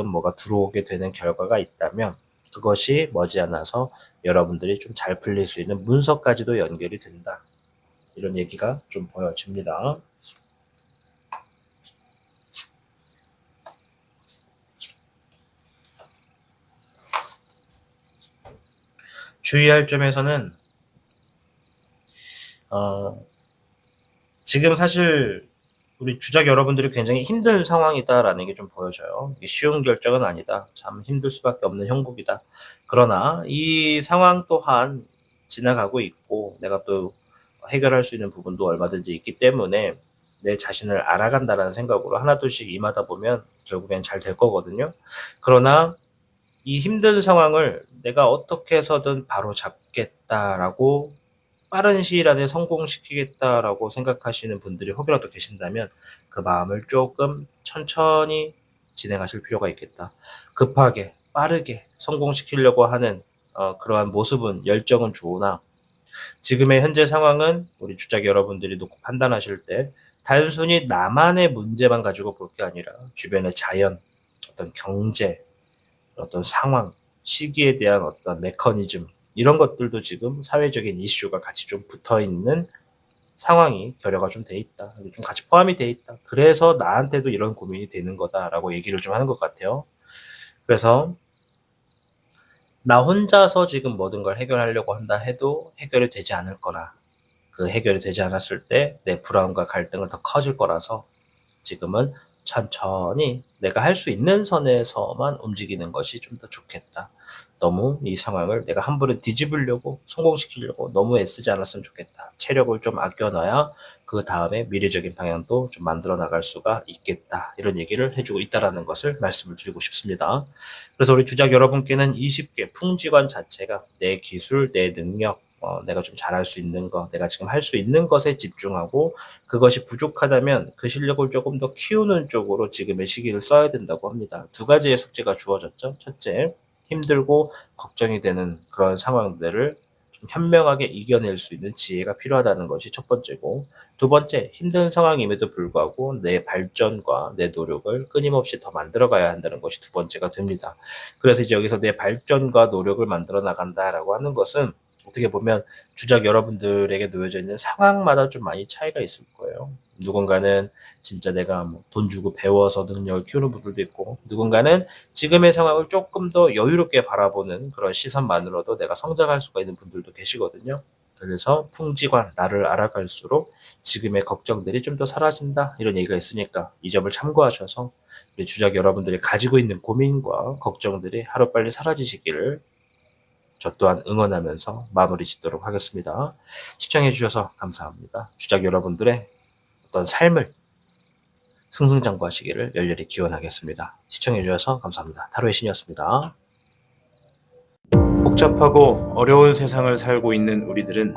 A: 뭐가 들어오게 되는 결과가 있다면 그것이 머지않아서 여러분들이 좀 잘 풀릴 수 있는 문서까지도 연결이 된다. 이런 얘기가 좀 보여집니다. 주의할 점에서는 지금 사실 우리 주작 여러분들이 굉장히 힘든 상황이다라는 게 좀 보여져요. 이게 쉬운 결정은 아니다. 참 힘들 수밖에 없는 형국이다. 그러나 이 상황 또한 지나가고 있고 내가 또 해결할 수 있는 부분도 얼마든지 있기 때문에 내 자신을 알아간다라는 생각으로 하나둘씩 임하다 보면 결국엔 잘 될 거거든요. 그러나 이 힘든 상황을 내가 어떻게 해서든 바로 잡겠다라고, 빠른 시일 안에 성공시키겠다라고 생각하시는 분들이 혹여라도 계신다면 그 마음을 조금 천천히 진행하실 필요가 있겠다. 급하게 빠르게 성공시키려고 하는 그러한 모습은, 열정은 좋으나 지금의 현재 상황은 우리 주작 여러분들이 놓고 판단하실 때 단순히 나만의 문제만 가지고 볼 게 아니라 주변의 자연, 어떤 경제, 어떤 상황, 시기에 대한 어떤 메커니즘, 이런 것들도 지금 사회적인 이슈가 같이 좀 붙어 있는 상황이 결여가 좀 돼 있다. 좀 같이 포함이 돼 있다. 그래서 나한테도 이런 고민이 되는 거다라고 얘기를 좀 하는 것 같아요. 그래서 나 혼자서 지금 모든 걸 해결하려고 한다 해도 해결이 되지 않을 거라. 그 해결이 되지 않았을 때 내 불안과 갈등은 더 커질 거라서 지금은 천천히 내가 할 수 있는 선에서만 움직이는 것이 좀 더 좋겠다. 너무 이 상황을 내가 함부로 뒤집으려고 성공시키려고 너무 애쓰지 않았으면 좋겠다. 체력을 좀 아껴놔야 그 다음에 미래적인 방향도 좀 만들어 나갈 수가 있겠다. 이런 얘기를 해주고 있다라는 것을 말씀을 드리고 싶습니다. 그래서 우리 주작 여러분께는 20개 풍지관 자체가 내 기술, 내 능력, 내가 좀 잘할 수 있는 거, 내가 지금 할 수 있는 것에 집중하고 그것이 부족하다면 그 실력을 조금 더 키우는 쪽으로 지금의 시기를 써야 된다고 합니다. 두 가지의 숙제가 주어졌죠. 첫째, 힘들고 걱정이 되는 그런 상황들을 좀 현명하게 이겨낼 수 있는 지혜가 필요하다는 것이 첫 번째고, 두 번째, 힘든 상황임에도 불구하고 내 발전과 내 노력을 끊임없이 더 만들어가야 한다는 것이 두 번째가 됩니다. 그래서 이제 여기서 내 발전과 노력을 만들어 나간다라고 하는 것은 어떻게 보면 주작 여러분들에게 놓여져 있는 상황마다 좀 많이 차이가 있을 거예요. 누군가는 진짜 내가 뭐 돈 주고 배워서 능력을 키우는 분들도 있고, 누군가는 지금의 상황을 조금 더 여유롭게 바라보는 그런 시선만으로도 내가 성장할 수가 있는 분들도 계시거든요. 그래서 풍지관, 나를 알아갈수록 지금의 걱정들이 좀 더 사라진다, 이런 얘기가 있으니까 이 점을 참고하셔서 우리 주작 여러분들이 가지고 있는 고민과 걱정들이 하루빨리 사라지시기를 저 또한 응원하면서 마무리 짓도록 하겠습니다. 시청해 주셔서 감사합니다. 주작 여러분들의 어떤 삶을 승승장구하시기를 열렬히 기원하겠습니다. 시청해 주셔서 감사합니다. 타로의 신이었습니다. 복잡하고 어려운 세상을 살고 있는 우리들은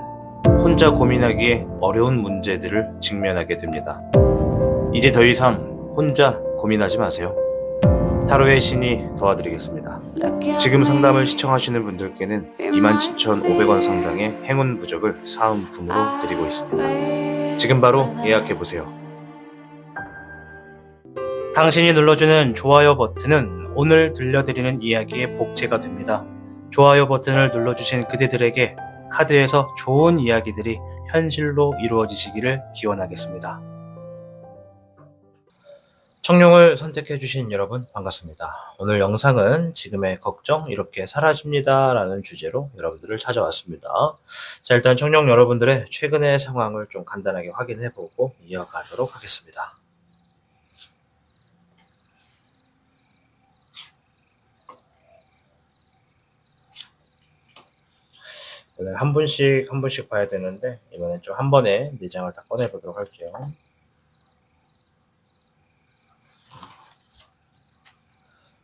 A: 혼자 고민하기에 어려운 문제들을 직면하게 됩니다. 이제 더 이상 혼자 고민하지 마세요. 타로의 신이 도와드리겠습니다. 지금 상담을 시청하시는 분들께는 27,500원 상당의 행운 부적을 사은품으로 드리고 있습니다. 지금 바로 예약해보세요. 당신이 눌러주는 좋아요 버튼은 오늘 들려드리는 이야기의 복제가 됩니다. 좋아요 버튼을 눌러주신 그대들에게 카드에서 좋은 이야기들이 현실로 이루어지시기를 기원하겠습니다. 청룡을 선택해주신 여러분 반갑습니다. 오늘 영상은 지금의 걱정 이렇게 사라집니다 라는 주제로 여러분들을 찾아왔습니다. 자, 일단 청룡 여러분들의 최근의 상황을 좀 간단하게 확인해보고 이어가도록 하겠습니다. 원래 한 분씩 봐야 되는데 이번엔 좀 한 번에 4장을 다 꺼내보도록 할게요.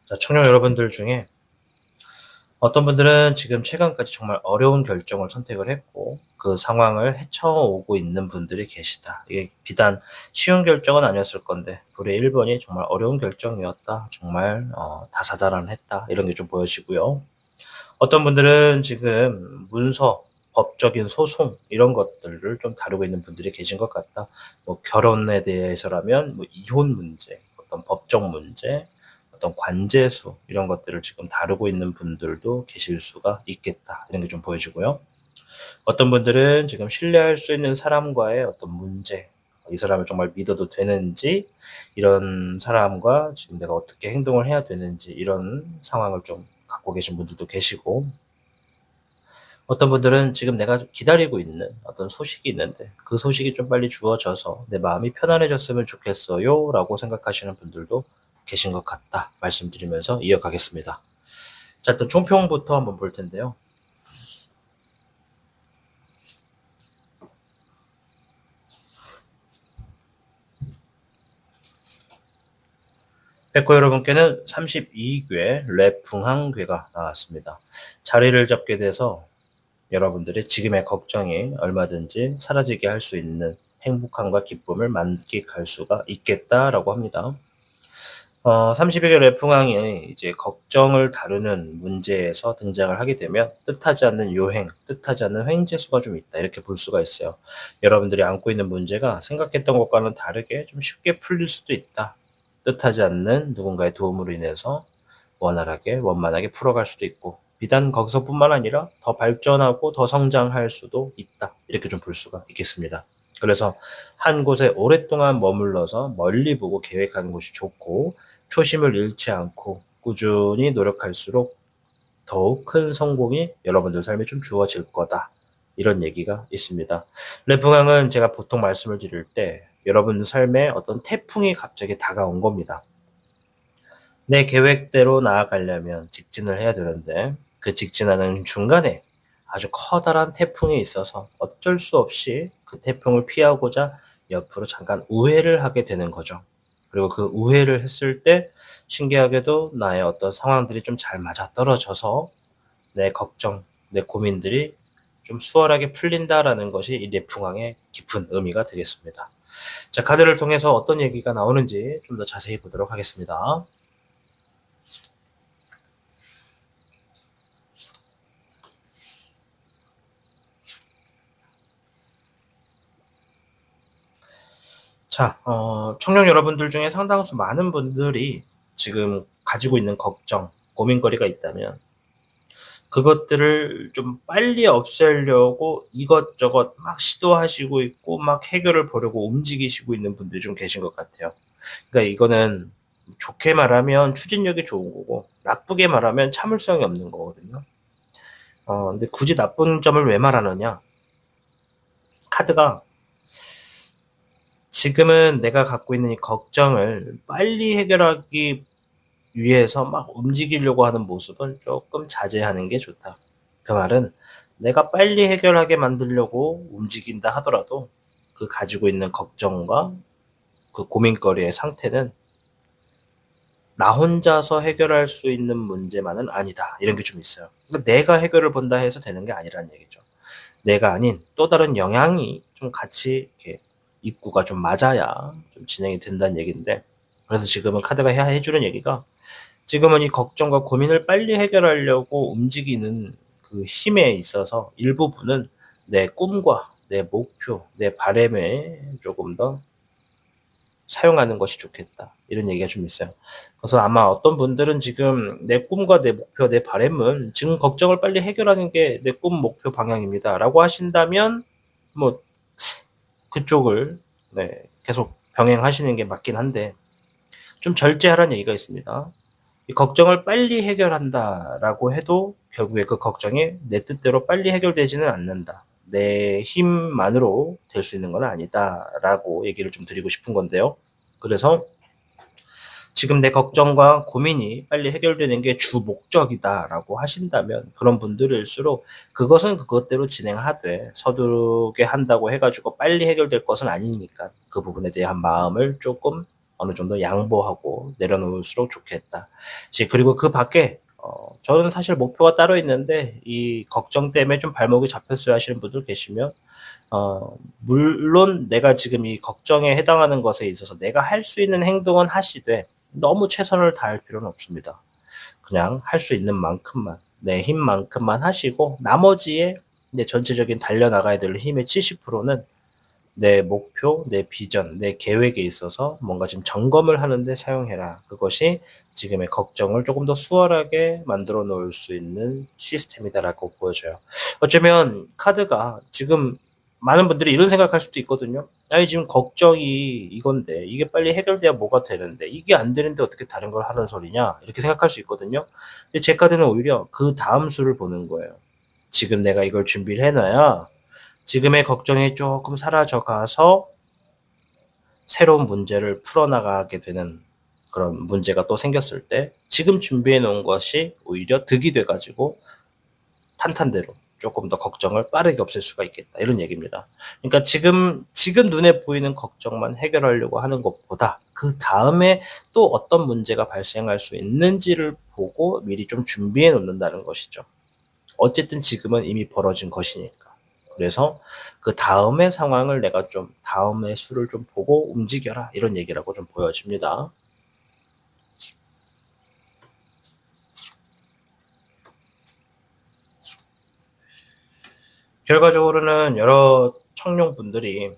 A: 자, 청룡 여러분들 중에 어떤 분들은 지금 최근까지 정말 어려운 결정을 선택을 했고 그 상황을 헤쳐오고 있는 분들이 계시다. 이게 비단 쉬운 결정은 아니었을 건데 불의 1번이 정말 어려운 결정이었다. 정말 다사다난했다. 이런 게 좀 보여지고요. 어떤 분들은 지금 문서, 법적인 소송 이런 것들을 좀 다루고 있는 분들이 계신 것 같다. 뭐 결혼에 대해서라면 뭐 이혼 문제, 어떤 법적 문제, 어떤 관제수 이런 것들을 지금 다루고 있는 분들도 계실 수가 있겠다. 이런 게 좀 보여지고요. 어떤 분들은 지금 신뢰할 수 있는 사람과의 어떤 문제, 이 사람을 정말 믿어도 되는지, 이런 사람과 지금 내가 어떻게 행동을 해야 되는지 이런 상황을 좀 갖고 계신 분들도 계시고, 어떤 분들은 지금 내가 기다리고 있는 어떤 소식이 있는데 그 소식이 좀 빨리 주어져서 내 마음이 편안해졌으면 좋겠어요 라고 생각하시는 분들도 계신 것 같다 말씀드리면서 이어가겠습니다. 자, 일단 총평부터 한번 볼 텐데요. 백호 여러분께는 32궤 랩풍항궤가 나왔습니다. 자리를 잡게 돼서 여러분들의 지금의 걱정이 얼마든지 사라지게 할 수 있는 행복함과 기쁨을 만끽할 수가 있겠다라고 합니다. 32개 래풍항이 이제 걱정을 다루는 문제에서 등장을 하게 되면 뜻하지 않는 요행, 뜻하지 않는 횡재수가 좀 있다. 이렇게 볼 수가 있어요. 여러분들이 안고 있는 문제가 생각했던 것과는 다르게 좀 쉽게 풀릴 수도 있다. 뜻하지 않는 누군가의 도움으로 인해서 원활하게, 원만하게 풀어갈 수도 있고, 비단 거기서뿐만 아니라 더 발전하고 더 성장할 수도 있다. 이렇게 좀 볼 수가 있겠습니다. 그래서 한 곳에 오랫동안 머물러서 멀리 보고 계획하는 것이 좋고, 초심을 잃지 않고 꾸준히 노력할수록 더욱 큰 성공이 여러분들 삶에 좀 주어질 거다. 이런 얘기가 있습니다. 레풍항은 제가 보통 말씀을 드릴 때 여러분 삶에 어떤 태풍이 갑자기 다가온 겁니다. 내 계획대로 나아가려면 직진을 해야 되는데 그 직진하는 중간에 아주 커다란 태풍이 있어서 어쩔 수 없이 그 태풍을 피하고자 옆으로 잠깐 우회를 하게 되는 거죠. 그리고 그 우회를 했을 때 신기하게도 나의 어떤 상황들이 좀 잘 맞아떨어져서 내 걱정, 내 고민들이 좀 수월하게 풀린다라는 것이 이 내풍항의 깊은 의미가 되겠습니다. 자, 카드를 통해서 어떤 얘기가 나오는지 좀 더 자세히 보도록 하겠습니다. 자, 청년 여러분들 중에 상당수 많은 분들이 지금 가지고 있는 걱정, 고민거리가 있다면 그것들을 좀 빨리 없애려고 이것저것 막 시도하시고 있고 막 해결을 보려고 움직이시고 있는 분들이 좀 계신 것 같아요. 그러니까 이거는 좋게 말하면 추진력이 좋은 거고 나쁘게 말하면 참을성이 없는 거거든요. 근데 굳이 나쁜 점을 왜 말하느냐? 카드가 지금은 내가 갖고 있는 이 걱정을 빨리 해결하기 위해서 막 움직이려고 하는 모습은 조금 자제하는 게 좋다. 그 말은 내가 빨리 해결하게 만들려고 움직인다 하더라도 그 가지고 있는 걱정과 그 고민거리의 상태는 나 혼자서 해결할 수 있는 문제만은 아니다. 이런 게 좀 있어요. 그러니까 내가 해결을 본다 해서 되는 게 아니라는 얘기죠. 내가 아닌 또 다른 영향이 좀 같이 이렇게 입구가 좀 맞아야 좀 진행이 된다는 얘기인데, 그래서 지금은 카드가 해주는 얘기가 지금은 이 걱정과 고민을 빨리 해결하려고 움직이는 그 힘에 있어서 일부분은 내 꿈과 내 목표, 내 바램에 조금 더 사용하는 것이 좋겠다. 이런 얘기가 좀 있어요. 그래서 아마 어떤 분들은 지금 내 꿈과 내 목표, 내 바램은 지금 걱정을 빨리 해결하는 게 내 꿈, 목표 방향입니다. 라고 하신다면 뭐 그쪽을 네, 계속 병행하시는 게 맞긴 한데 좀 절제하라는 얘기가 있습니다. 이 걱정을 빨리 해결한다라고 해도 결국에 그 걱정이 내 뜻대로 빨리 해결되지는 않는다. 내 힘만으로 될 수 있는 건 아니다라고 얘기를 좀 드리고 싶은 건데요. 그래서 지금 내 걱정과 고민이 빨리 해결되는 게 주 목적이다라고 하신다면 그런 분들일수록 그것은 그것대로 진행하되 서두르게 한다고 해가지고 빨리 해결될 것은 아니니까 그 부분에 대한 마음을 조금 어느 정도 양보하고 내려놓을수록 좋겠다. 그리고 그 밖에 저는 사실 목표가 따로 있는데 이 걱정 때문에 좀 발목이 잡혔어야 하시는 분들 계시면 물론 내가 지금 이 걱정에 해당하는 것에 있어서 내가 할 수 있는 행동은 하시되 너무 최선을 다할 필요는 없습니다. 그냥 할 수 있는 만큼만, 내 힘만큼만 하시고 나머지에 내 전체적인 달려나가야 될 힘의 70%는 내 목표, 내 비전, 내 계획에 있어서 뭔가 지금 점검을 하는데 사용해라. 그것이 지금의 걱정을 조금 더 수월하게 만들어 놓을 수 있는 시스템이다라고 보여져요. 어쩌면 카드가 지금 많은 분들이 이런 생각할 수도 있거든요. 아니 지금 걱정이 이건데 이게 빨리 해결돼야 뭐가 되는데 이게 안 되는데 어떻게 다른 걸 하는 소리냐 이렇게 생각할 수 있거든요. 근데 제 카드는 오히려 그 다음 수를 보는 거예요. 지금 내가 이걸 준비를 해놔야 지금의 걱정이 조금 사라져 가서 새로운 문제를 풀어나가게 되는 그런 문제가 또 생겼을 때 지금 준비해 놓은 것이 오히려 득이 돼 가지고 탄탄대로 조금 더 걱정을 빠르게 없앨 수가 있겠다. 이런 얘기입니다. 그러니까 지금 눈에 보이는 걱정만 해결하려고 하는 것보다 그다음에 또 어떤 문제가 발생할 수 있는지를 보고 미리 좀 준비해 놓는다는 것이죠. 어쨌든 지금은 이미 벌어진 것이니까. 그래서 그 다음의 상황을 내가 좀 다음의 수를 좀 보고 움직여라. 이런 얘기라고 좀 보여집니다. 결과적으로는 여러 청룡분들이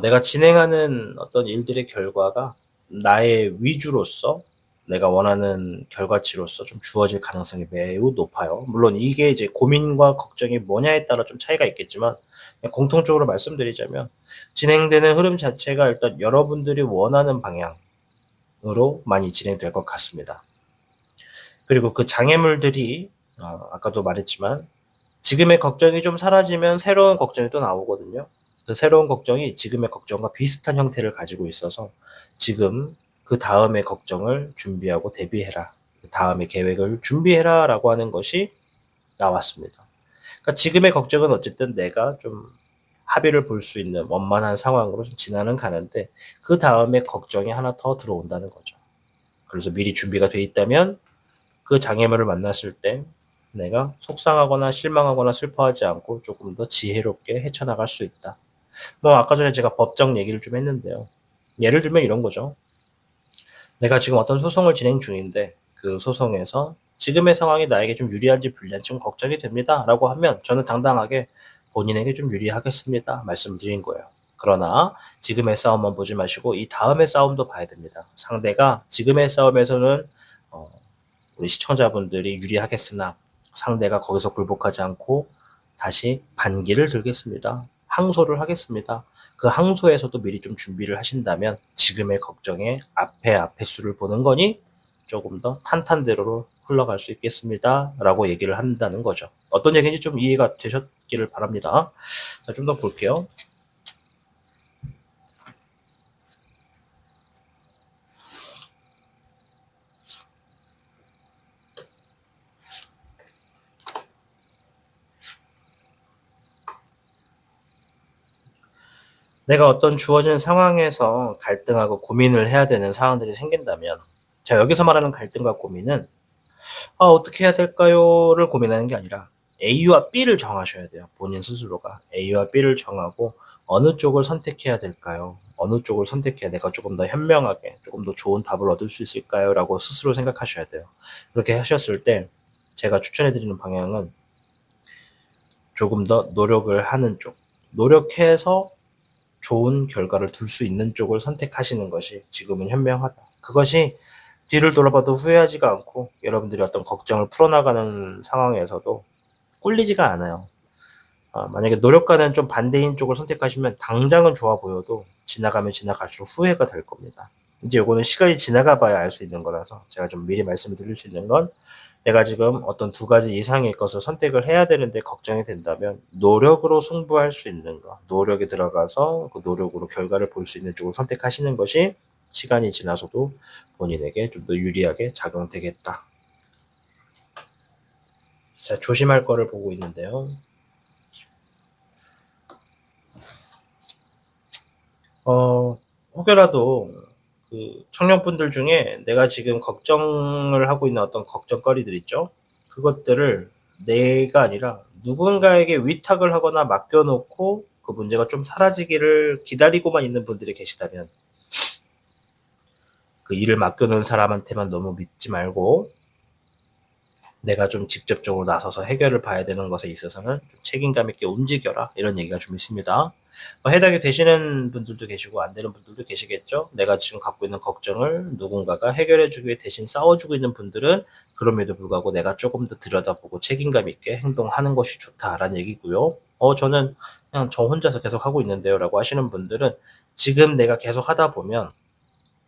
A: 내가 진행하는 어떤 일들의 결과가 나의 위주로서 내가 원하는 결과치로서 좀 주어질 가능성이 매우 높아요. 물론 이게 이제 고민과 걱정이 뭐냐에 따라 좀 차이가 있겠지만 그냥 공통적으로 말씀드리자면 진행되는 흐름 자체가 일단 여러분들이 원하는 방향, 많이 진행될 것 같습니다. 그리고 그 장애물들이 아까도 말했지만 지금의 걱정이 좀 사라지면 새로운 걱정이 또 나오거든요. 그 새로운 걱정이 지금의 걱정과 비슷한 형태를 가지고 있어서 지금 그 다음의 걱정을 준비하고 대비해라. 그 다음의 계획을 준비해라 라고 하는 것이 나왔습니다. 그러니까 지금의 걱정은 어쨌든 내가 좀 합의를 볼 수 있는 원만한 상황으로 좀 지나는 가는데 그 다음에 걱정이 하나 더 들어온다는 거죠. 그래서 미리 준비가 돼 있다면 그 장애물을 만났을 때 내가 속상하거나 실망하거나 슬퍼하지 않고 조금 더 지혜롭게 헤쳐나갈 수 있다. 뭐 아까 전에 제가 법정 얘기를 좀 했는데요. 예를 들면 이런 거죠. 내가 지금 어떤 소송을 진행 중인데 그 소송에서 지금의 상황이 나에게 좀 유리한지 불리한지 좀 걱정이 됩니다. 라고 하면 저는 당당하게 본인에게 좀 유리하겠습니다. 말씀드린 거예요. 그러나 지금의 싸움만 보지 마시고 이 다음의 싸움도 봐야 됩니다. 상대가 지금의 싸움에서는 우리 시청자분들이 유리하겠으나 상대가 거기서 굴복하지 않고 다시 반기를 들겠습니다. 항소를 하겠습니다. 그 항소에서도 미리 좀 준비를 하신다면 지금의 걱정에 앞에 수를 보는 거니 조금 더 탄탄대로로 흘러갈 수 있겠습니다. 라고 얘기를 한다는 거죠. 어떤 얘기인지 좀 이해가 되셨기를 바랍니다. 좀 더 볼게요. 내가 어떤 주어진 상황에서 갈등하고 고민을 해야 되는 상황들이 생긴다면 자 여기서 말하는 갈등과 고민은 어떻게 해야 될까요?를 고민하는 게 아니라 A와 B를 정하셔야 돼요. 본인 스스로가 A와 B를 정하고 어느 쪽을 선택해야 될까요? 어느 쪽을 선택해야 내가 조금 더 현명하게 조금 더 좋은 답을 얻을 수 있을까요? 라고 스스로 생각하셔야 돼요. 그렇게 하셨을 때 제가 추천해 드리는 방향은 조금 더 노력을 하는 쪽, 노력해서 좋은 결과를 둘 수 있는 쪽을 선택하시는 것이 지금은 현명하다. 그것이 뒤를 돌아봐도 후회하지가 않고 여러분들이 어떤 걱정을 풀어나가는 상황에서도 꿀리지가 않아요. 만약에 노력과는 좀 반대인 쪽을 선택하시면 당장은 좋아 보여도 지나가면 지나갈수록 후회가 될 겁니다. 이제 요거는 시간이 지나가 봐야 알 수 있는 거라서 제가 좀 미리 말씀을 드릴 수 있는 건 내가 지금 어떤 두 가지 이상의 것을 선택을 해야 되는데 걱정이 된다면 노력으로 승부할 수 있는 거, 노력에 들어가서 그 노력으로 결과를 볼 수 있는 쪽을 선택하시는 것이 시간이 지나서도 본인에게 좀 더 유리하게 작용되겠다. 자, 조심할 거를 보고 있는데요. 혹여라도 그 청년분들 중에 내가 지금 걱정을 하고 있는 어떤 걱정거리들 있죠? 그것들을 내가 아니라 누군가에게 위탁을 하거나 맡겨놓고 그 문제가 좀 사라지기를 기다리고만 있는 분들이 계시다면 그 일을 맡겨놓은 사람한테만 너무 믿지 말고 내가 좀 직접적으로 나서서 해결을 봐야 되는 것에 있어서는 좀 책임감 있게 움직여라 이런 얘기가 좀 있습니다. 해당이 되시는 분들도 계시고 안 되는 분들도 계시겠죠. 내가 지금 갖고 있는 걱정을 누군가가 해결해주기 위해 대신 싸워주고 있는 분들은 그럼에도 불구하고 내가 조금 더 들여다보고 책임감 있게 행동하는 것이 좋다라는 얘기고요. 저는 그냥 저 혼자서 계속 하고 있는데요 라고 하시는 분들은 지금 내가 계속 하다 보면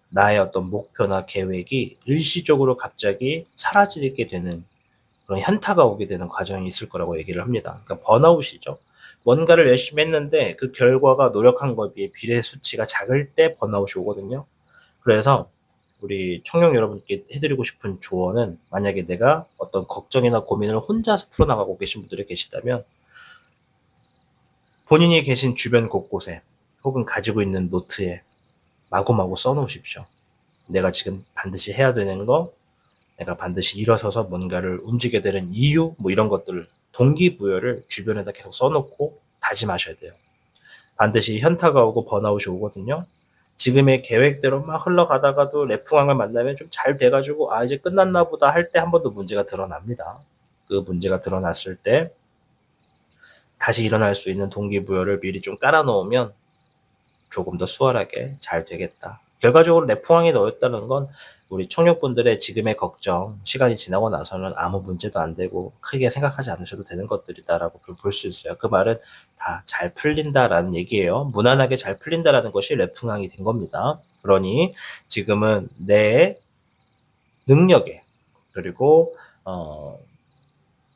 A: 나의 어떤 목표나 계획이 일시적으로 갑자기 사라지게 되는 그런 현타가 오게 되는 과정이 있을 거라고 얘기를 합니다. 그러니까 번아웃이죠. 뭔가를 열심히 했는데 그 결과가 노력한 것에 비해 비례 수치가 작을 때 번아웃이 오거든요. 그래서 우리 청년 여러분께 해드리고 싶은 조언은 만약에 내가 어떤 걱정이나 고민을 혼자서 풀어나가고 계신 분들이 계시다면 본인이 계신 주변 곳곳에 혹은 가지고 있는 노트에 마구마구 써놓으십시오. 내가 지금 반드시 해야 되는 거, 내가 반드시 일어서서 뭔가를 움직여야 되는 이유, 뭐 이런 것들을 동기부여를 주변에다 계속 써놓고 다짐하셔야 돼요. 반드시 현타가 오고 번아웃이 오거든요. 지금의 계획대로 막 흘러가다가도 레프강을 만나면 좀 잘 돼가지고 이제 끝났나 보다 할 때 한 번 더 문제가 드러납니다. 그 문제가 드러났을 때 다시 일어날 수 있는 동기부여를 미리 좀 깔아놓으면 조금 더 수월하게 잘 되겠다. 결과적으로 레프왕에 넣었다는 건 우리 청년분들의 지금의 걱정, 시간이 지나고 나서는 아무 문제도 안 되고 크게 생각하지 않으셔도 되는 것들이다라고 볼 수 있어요. 그 말은 다 잘 풀린다라는 얘기예요. 무난하게 잘 풀린다라는 것이 레프왕이 된 겁니다. 그러니 지금은 내 능력에 그리고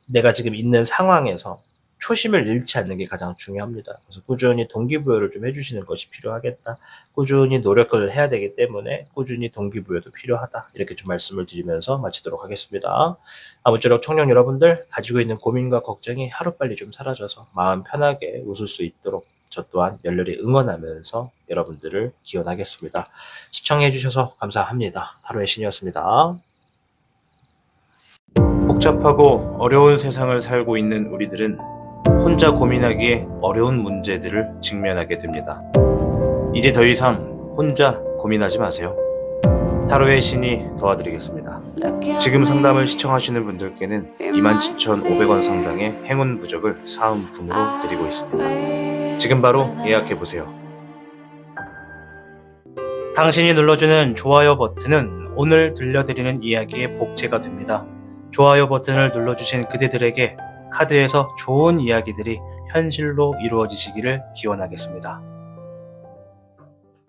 A: 내가 지금 있는 상황에서 초심을 잃지 않는 게 가장 중요합니다. 그래서 꾸준히 동기부여를 좀 해주시는 것이 필요하겠다. 꾸준히 노력을 해야 되기 때문에 꾸준히 동기부여도 필요하다. 이렇게 좀 말씀을 드리면서 마치도록 하겠습니다. 아무쪼록 청년 여러분들 가지고 있는 고민과 걱정이 하루빨리 좀 사라져서 마음 편하게 웃을 수 있도록 저 또한 열렬히 응원하면서 여러분들을 기원하겠습니다. 시청해주셔서 감사합니다. 타로의 신이었습니다. 복잡하고 어려운 세상을 살고 있는 우리들은 혼자 고민하기에 어려운 문제들을 직면하게 됩니다. 이제 더 이상 혼자 고민하지 마세요. 타로의 신이 도와드리겠습니다. 지금 상담을 시청하시는 분들께는 27,500원 상당의 행운 부적을 사은품으로 드리고 있습니다. 지금 바로 예약해보세요. 당신이 눌러주는 좋아요 버튼은 오늘 들려드리는 이야기의 복제가 됩니다. 좋아요 버튼을 눌러주신 그대들에게 카드에서 좋은 이야기들이 현실로 이루어지시기를 기원하겠습니다.